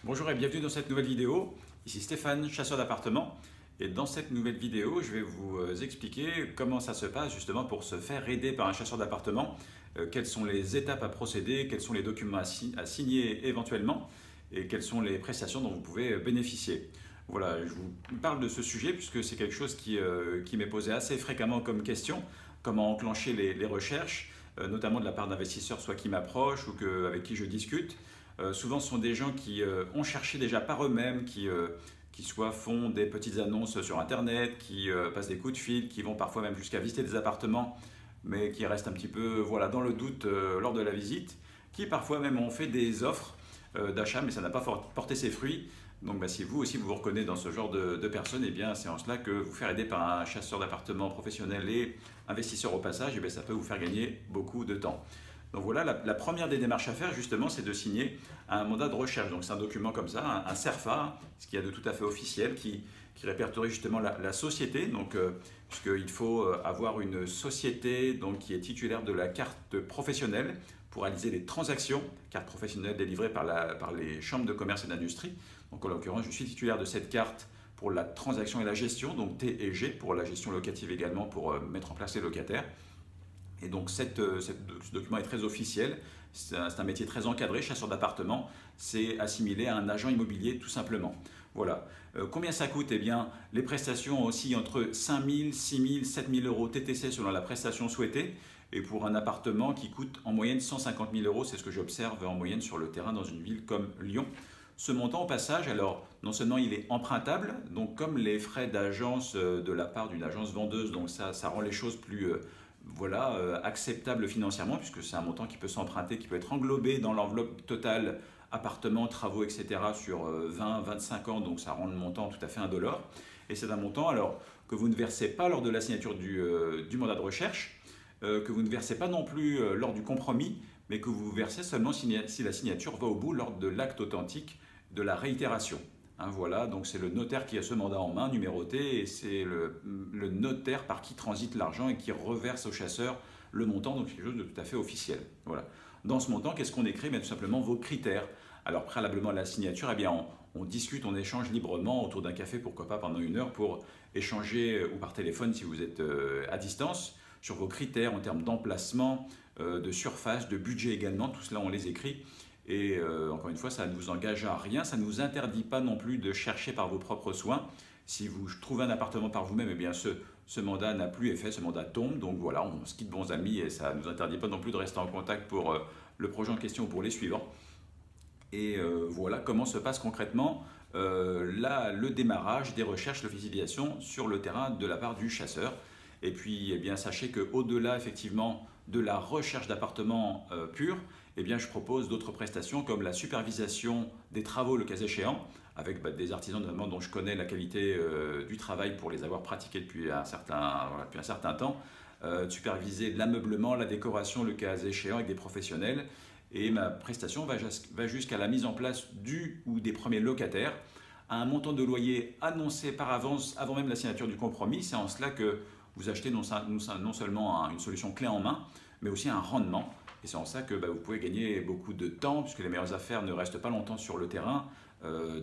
Bonjour et bienvenue dans cette nouvelle vidéo. Ici Stéphane, chasseur d'appartements. Et dans cette nouvelle vidéo, je vais vous expliquer comment ça se passe justement pour se faire aider par un chasseur d'appartements. Quelles sont les étapes à procéder, quels sont les documents à signer éventuellement et quelles sont les prestations dont vous pouvez bénéficier. Voilà, je vous parle de ce sujet puisque c'est quelque chose qui m'est posé assez fréquemment comme question. Comment enclencher les recherches, notamment de la part d'investisseurs soit qui m'approchent ou avec qui je discute. Souvent, ce sont des gens qui ont cherché déjà par eux-mêmes, qui soit font des petites annonces sur Internet, qui passent des coups de fil, qui vont parfois même jusqu'à visiter des appartements, mais qui restent un petit peu voilà, dans le doute lors de la visite, qui parfois même ont fait des offres d'achat, mais ça n'a pas porté ses fruits. Donc si vous aussi vous reconnaissez dans ce genre de personnes, eh bien c'est en cela que vous faire aider par un chasseur d'appartements professionnel et investisseur au passage, eh bien, ça peut vous faire gagner beaucoup de temps. Donc voilà, la première des démarches à faire justement, c'est de signer un mandat de recherche. Donc c'est un document comme ça, un CERFA, ce qu'il y a de tout à fait officiel, qui répertorie justement la société. Donc puisqu'il faut avoir une société donc, qui est titulaire de la carte professionnelle pour réaliser les transactions, carte professionnelle délivrée par les chambres de commerce et d'industrie. Donc en l'occurrence, je suis titulaire de cette carte pour la transaction et la gestion, donc T et G pour la gestion locative également, pour mettre en place les locataires. Et donc ce document est très officiel, c'est un métier très encadré, chasseur d'appartements, c'est assimilé à un agent immobilier tout simplement. Voilà. Combien ça coûte? Eh bien, les prestations oscillent entre 5 000, 6 000, 7 000 euros TTC selon la prestation souhaitée. Et pour un appartement qui coûte en moyenne 150 000 euros, c'est ce que j'observe en moyenne sur le terrain dans une ville comme Lyon. Ce montant au passage, alors non seulement il est empruntable, donc comme les frais d'agence de la part d'une agence vendeuse, donc ça rend les choses plus acceptables financièrement, puisque c'est un montant qui peut s'emprunter, qui peut être englobé dans l'enveloppe totale appartements, travaux, etc. sur 20-25 ans, donc ça rend le montant tout à fait indolore. Et c'est un montant alors que vous ne versez pas lors de la signature du mandat de recherche, que vous ne versez pas non plus lors du compromis, mais que vous versez seulement si la signature va au bout lors de l'acte authentique de la réitération. Hein, voilà, donc c'est le notaire qui a ce mandat en main, numéroté, et c'est le notaire par qui transite l'argent et qui reverse au chasseur le montant, donc c'est quelque chose de tout à fait officiel. Voilà. Dans ce montant, qu'est-ce qu'on écrit? Bien, tout simplement vos critères. Alors préalablement à la signature, eh bien, on discute, on échange librement autour d'un café, pourquoi pas pendant 1 heure, pour échanger, ou par téléphone si vous êtes à distance, sur vos critères en termes d'emplacement, de surface, de budget également, tout cela on les écrit. Et encore une fois, ça ne vous engage à rien, ça ne vous interdit pas non plus de chercher par vos propres soins. Si vous trouvez un appartement par vous-même, eh bien ce mandat n'a plus effet, ce mandat tombe. Donc voilà, on se quitte bons amis et ça ne nous interdit pas non plus de rester en contact pour le projet en question ou pour les suivants. Et voilà comment se passe concrètement le démarrage des recherches, l'officialisation sur le terrain de la part du chasseur. Et puis, eh bien, sachez qu'au-delà effectivement de la recherche d'appartements purs, eh bien, je propose d'autres prestations comme la supervision des travaux le cas échéant, avec des artisans notamment dont je connais la qualité du travail pour les avoir pratiqués depuis un certain temps, superviser l'ameublement, la décoration le cas échéant avec des professionnels. Et ma prestation va jusqu'à la mise en place du ou des premiers locataires à un montant de loyer annoncé par avance avant même la signature du compromis. C'est en cela que vous achetez non seulement une solution clé en main, mais aussi un rendement. Et c'est en ça que vous pouvez gagner beaucoup de temps, puisque les meilleures affaires ne restent pas longtemps sur le terrain,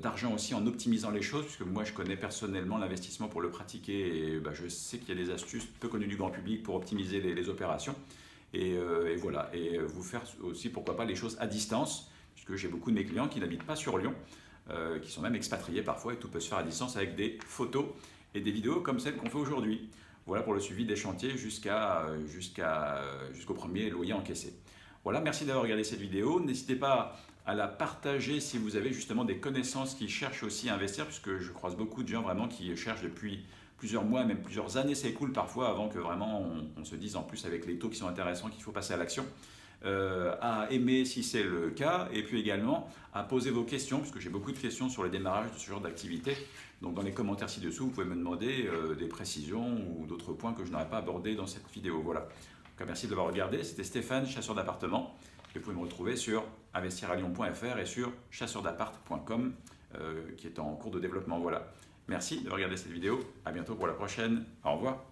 d'argent aussi en optimisant les choses, puisque moi je connais personnellement l'investissement pour le pratiquer, et je sais qu'il y a des astuces peu connues du grand public pour optimiser les opérations. Et voilà, et vous faire aussi pourquoi pas les choses à distance, puisque j'ai beaucoup de mes clients qui n'habitent pas sur Lyon, qui sont même expatriés parfois, et tout peut se faire à distance avec des photos et des vidéos comme celles qu'on fait aujourd'hui. Voilà pour le suivi des chantiers jusqu'au premier loyer encaissé. Voilà, merci d'avoir regardé cette vidéo. N'hésitez pas à la partager si vous avez justement des connaissances qui cherchent aussi à investir, puisque je croise beaucoup de gens vraiment qui cherchent depuis plusieurs mois, même plusieurs années s'écoulent parfois avant que vraiment on se dise en plus avec les taux qui sont intéressants qu'il faut passer à l'action. À aimer si c'est le cas, et puis également à poser vos questions, puisque j'ai beaucoup de questions sur le démarrage de ce genre d'activité. Donc dans les commentaires ci-dessous, vous pouvez me demander des précisions ou d'autres points que je n'aurais pas abordés dans cette vidéo. Voilà. Donc, merci de l'avoir regardé. C'était Stéphane, chasseur d'appartements. Vous pouvez me retrouver sur investiralion.fr et sur chasseurdappart.com qui est en cours de développement. Voilà. Merci d'avoir regardé cette vidéo. À bientôt pour la prochaine. Au revoir.